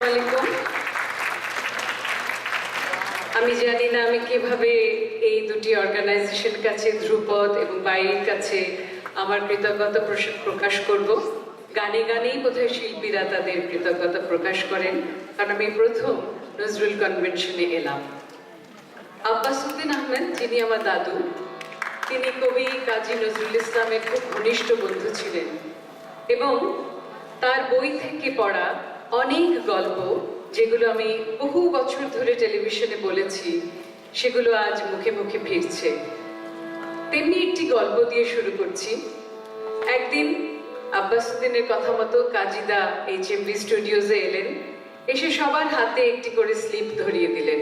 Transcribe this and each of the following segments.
আলাইকুম। আমি জানি না আমি কিভাবে এই দুটি অর্গানাইজেশন কাছে ধ্রুপদ এবং বাইরের কাছে আমার কৃতজ্ঞতা প্রকাশ করব। গানে গানেই বোধহয় শিল্পীরা তাদের কৃতজ্ঞতা প্রকাশ করেন, কারণ আমি প্রথম নজরুল কনভেনশনে এলাম। আব্বাসউদ্দিন আহমেদ, যিনি আমার দাদু, তিনি কবি কাজী নজরুল ইসলামের খুব ঘনিষ্ঠ বন্ধু ছিলেন এবং তার বই থেকে পড়া অনেক গল্প, যেগুলো আমি বহু বছর ধরে টেলিভিশনে বলেছি, সেগুলো আজ মুখে মুখে ফিরছে। তেমনি একটি গল্প দিয়ে শুরু করছি। একদিন আব্বাসউদ্দিনের কথা মতো কাজীদা HMV স্টুডিওজে এলেন, এসে সবার হাতে একটি করে স্লিপ ধরিয়ে দিলেন,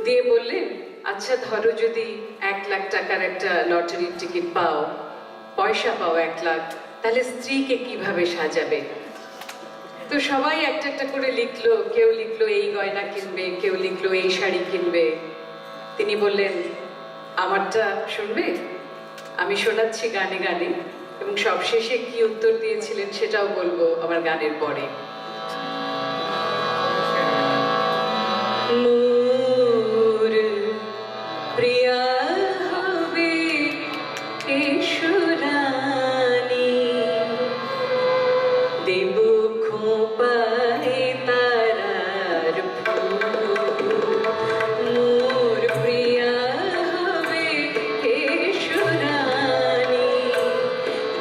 দিয়ে বললেন, আচ্ছা ধরো যদি 1 লাখ টাকার একটা লটারির টিকিট পাও, পয়সা পাও 1 লাখ, তাহলে স্ত্রীকে কিভাবে সাজাবে? তো সবাই একটা একটা করে লিখলো, কেউ লিখলো এই গয়না কিনবে, কেউ লিখলো এই শাড়ি কিনবে। তিনি বললেন, আমারটা শুনবে? আমি শোনাচ্ছি গানে গানে, এবং সবশেষে কি উত্তর দিয়েছিলেন সেটাও বলবো আমার গানের পরে। মোর প্রিয়া হবে ঈশ্বরানী, দেব খোপায় তারার ফুল। মোর প্রিয়া হবে ঈশ্বরানী,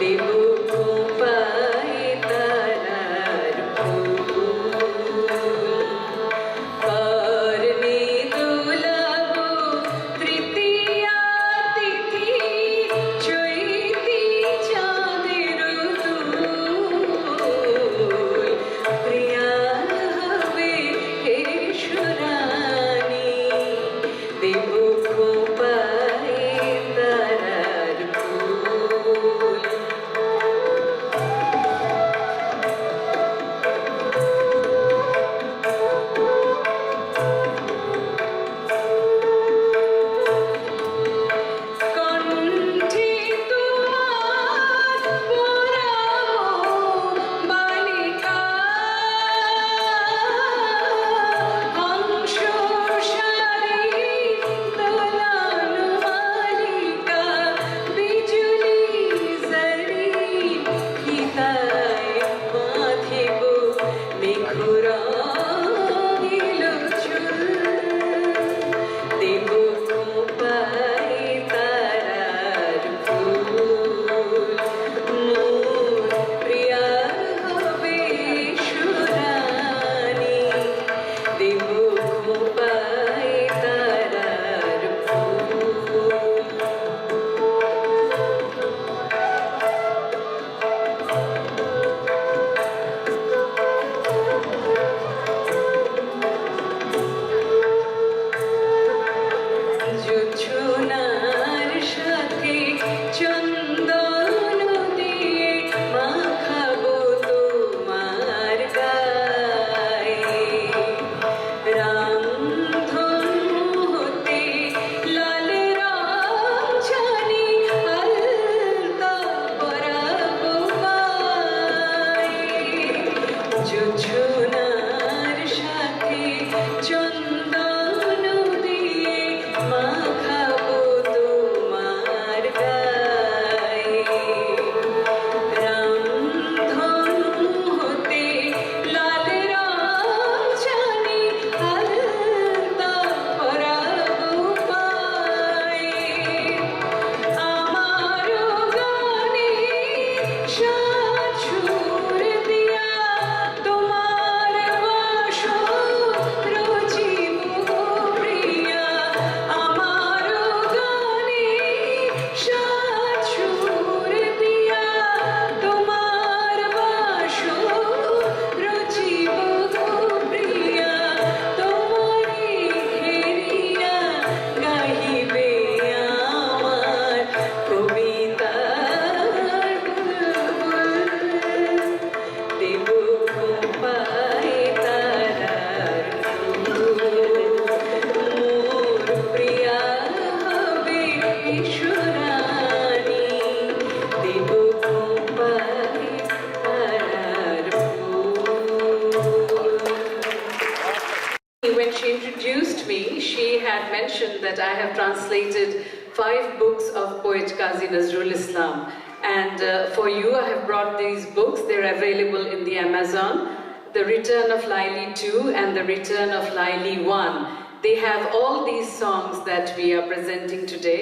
দেব খোপায় তারার ফুল। when she introduced me, she had mentioned that I have translated 5 books of poet Qazi Nazrul Islam. And for you, I have brought these books. They're available in the Amazon. The Return of Laili 2 and The Return of Laili 1. They have all these songs that we are presenting today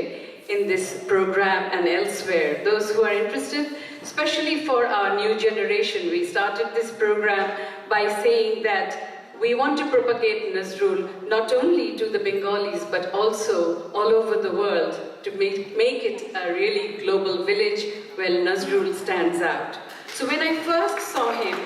in this program and elsewhere. Those who are interested, especially for our new generation, we started this program by saying that we want to propagate Nazrul not only to the Bengalis but also all over the world to make it a really global village where Nazrul stands out. So when I first saw him,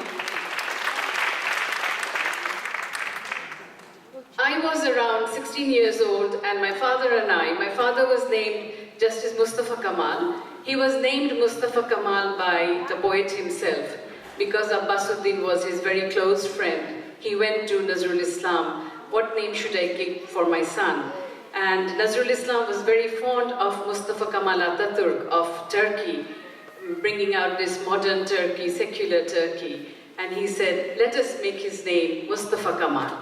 I was around 16 years old, and my father was named Justice Mustafa Kamal. He was named Mustafa Kamal by the poet himself because Abbasuddin was his very close friend. He went to Nazrul Islam, what name should I give for my son? And Nazrul Islam was very fond of Mustafa Kemal Atatürk of Turkey, bringing out this modern Turkey, secular Turkey. And he said, let us make his name Mustafa Kemal.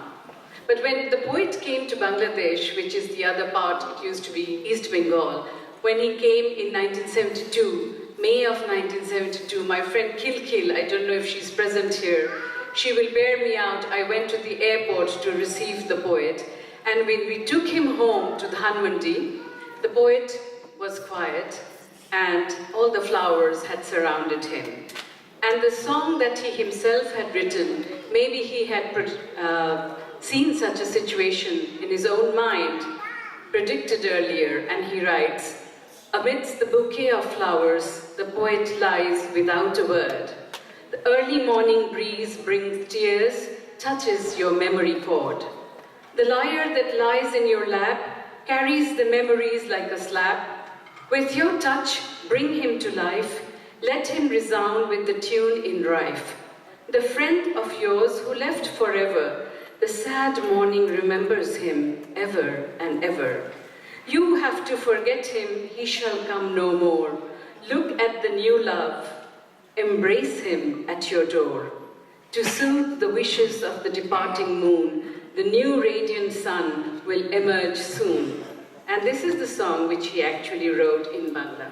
But when the poet came to Bangladesh, which is the other part, it used to be East Bengal, when he came in 1972, May of 1972, my friend Kilkil, I don't know if she's present here, she will bear me out. I went to the airport to receive the poet, and when we took him home to Dhanmandi, the poet was quiet, and all the flowers had surrounded him. And the song that he himself had written, maybe he had seen such a situation in his own mind, predicted earlier, and he writes, amidst the bouquet of flowers, the poet lies without a word. The early morning breeze brings tears, touches your memory chord. The lyre that lies in your lap carries the memories like a slab. With your touch, bring him to life. Let him resound with the tune in rife. The friend of yours who left forever, the sad morning remembers him ever and ever. You have to forget him, he shall come no more. Look at the new love. Embrace him at your door. To soothe the wishes of the departing moon, the new radiant sun will emerge soon. And this is the song which he actually wrote in Bangla.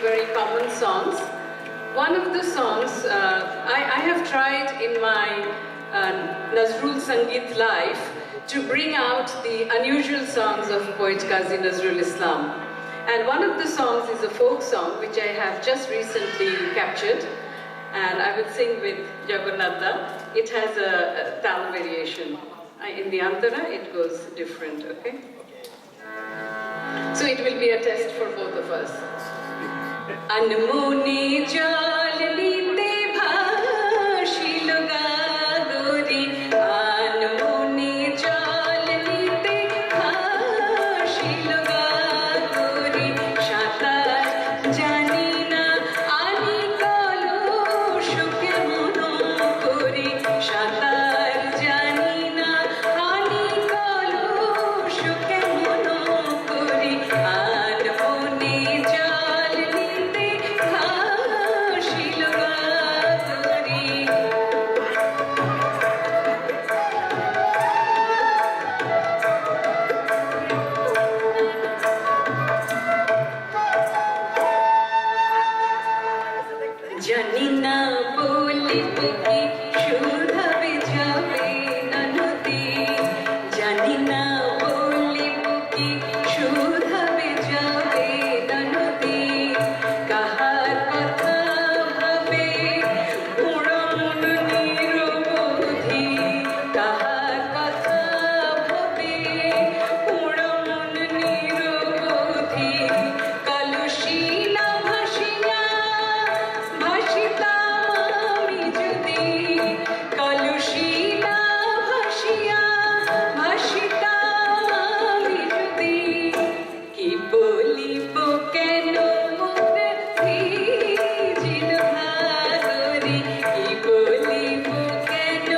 very common songs. One of the songs I have tried in my Nazrul Sangeet life to bring out the unusual songs of poet Qazi Nazrul Islam. And one of the songs is a folk song which I have just recently captured, and I will sing with Jagannatha. It has a tal variation. In the Antara, it goes different, okay? So it will be a test for both of us. Anmoni jal nite bhashil gagori, anmoni jal nite bhashil gagori, shatar jani na ani kalo shuke mono kori, shatar jani na ani kalo shuke mono kori, anmoni jal nite bhashil gagori. জানিনা বলিব কি শুধাবে যাবে না নদী, জানিনা বলিব কি শুধাবে যাবে না নদী, কাহার কথা ভাবে পুরন নিরবধি, কাহার কথা ভাবে পুরন নিরবধি, কলুষী না ভাসিয়া ভাসিতাম আমি যদি, কলুষী না ভাসিয়া ভাসিতাম আমি যদি, কি বলিব কেন মোর ভিজিল ভাগরি, কি বলিব কেন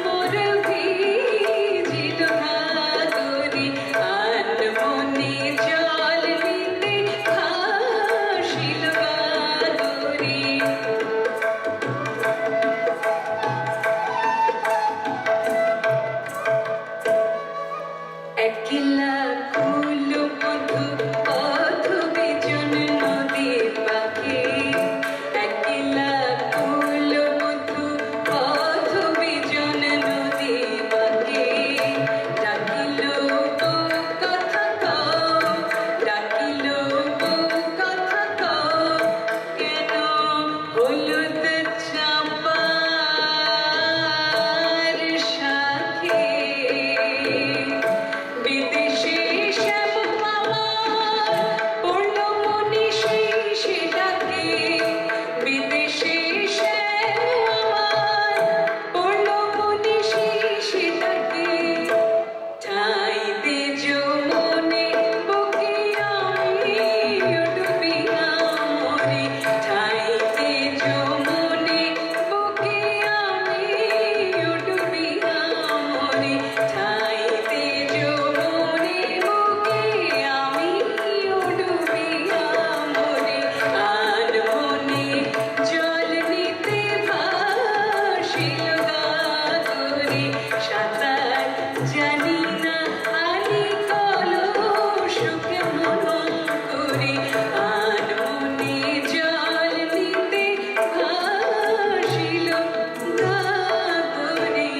মোর ভিজিল ভাগরি, আনমনে জল নিতে ভাসিল গাগরি। একলা কুল মধু পথ বিজন নদীর পাখি, একলা কুল মধু পথ বিজন নদীর পাখি, ডাকিল বউ কথা কও, ডাকিল বউ কথা কও, কেন হলুদ চাঁপার সাথে, বিদেশে শ্যাম আমার পড়ল মনীষী সে ডাকে, বিদেশে শ্যাম আমার পড়ল মনীষী সে ডাকে, ঠাই দে যমুনে বুকে আমি ডুবিয়া মরি, ঠাই দে যমুনে বুকে আমি ডুবিয়া মরি, ঠাই দে যমুনে বুকে আমি ডুবিয়া মরি, আনমনে জল নিতে ভাসিল গাগরি, সাঁতার জানি না আনি কলসুকে মনো করি, আনমনে জল নিতে ভাসিল গাগরি।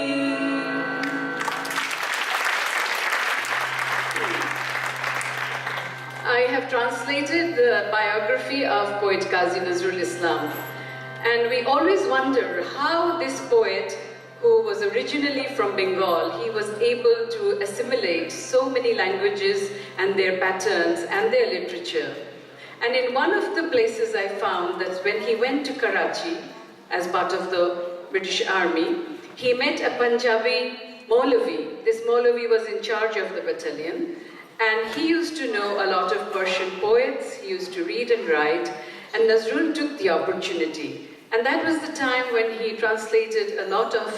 I have translated the biography of poet Qazi Nazrul Islam, and we always wonder how this poet, who was originally from Bengal, he was able to assimilate so many languages and their patterns and their literature. And in one of the places I found that when he went to Karachi as part of the British Army, he met a Punjabi Maulavi. This Maulavi was in charge of the battalion, and he used to know a lot of Persian poets, he used to read and write, and Nazrul took the opportunity. And that was the time when he translated a lot of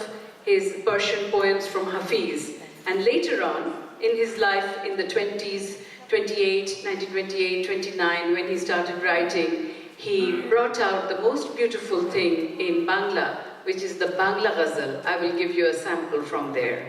his Persian poems from Hafiz. And later on, in his life in the 20s, 1928, 29, when he started writing, he brought out the most beautiful thing in Bangla, which is the Bangla Ghazal. I will give you a sample from there.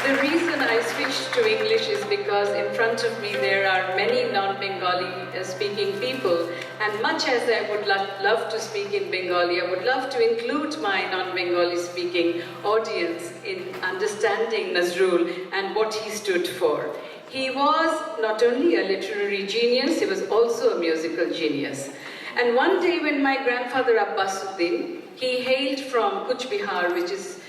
The reason I switched to English is because in front of me there are many non-Bengali speaking people, and much as I would love to speak in Bengali, I would love to include my non-Bengali speaking audience in understanding Nazrul and what he stood for. He was not only a literary genius, he was also a musical genius. And one day when my grandfather Abbasuddin, he hailed from Kuch Bihar, which is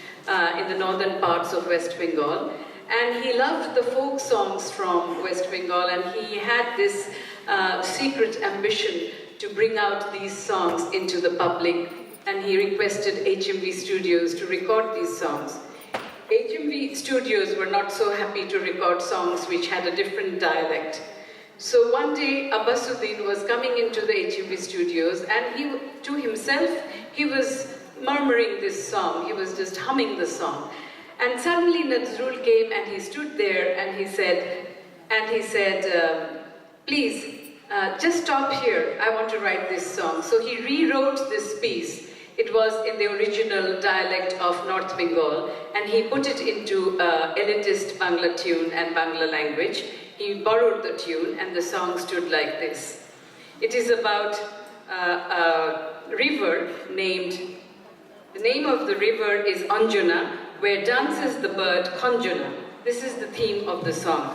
in the northern parts of West Bengal, and he loved the folk songs from West Bengal, and he had this secret ambition to bring out these songs into the public, and he requested HMV Studios to record these songs. HMV Studios were not so happy to record songs which had a different dialect. So one day Abbasuddin was coming into the HMV Studios, and to himself he was murmuring this song, he was just humming the song. And suddenly Nazrul came and he stood there and he said, please, just stop here, I want to write this song. So he rewrote this piece. It was in the original dialect of North Bengal, and he put it into elitist Bangla tune and Bangla language. He borrowed the tune, and the song stood like this. It is about a river named, the name of the river is Anjana, where dances the bird Kanjana. This is the theme of the song.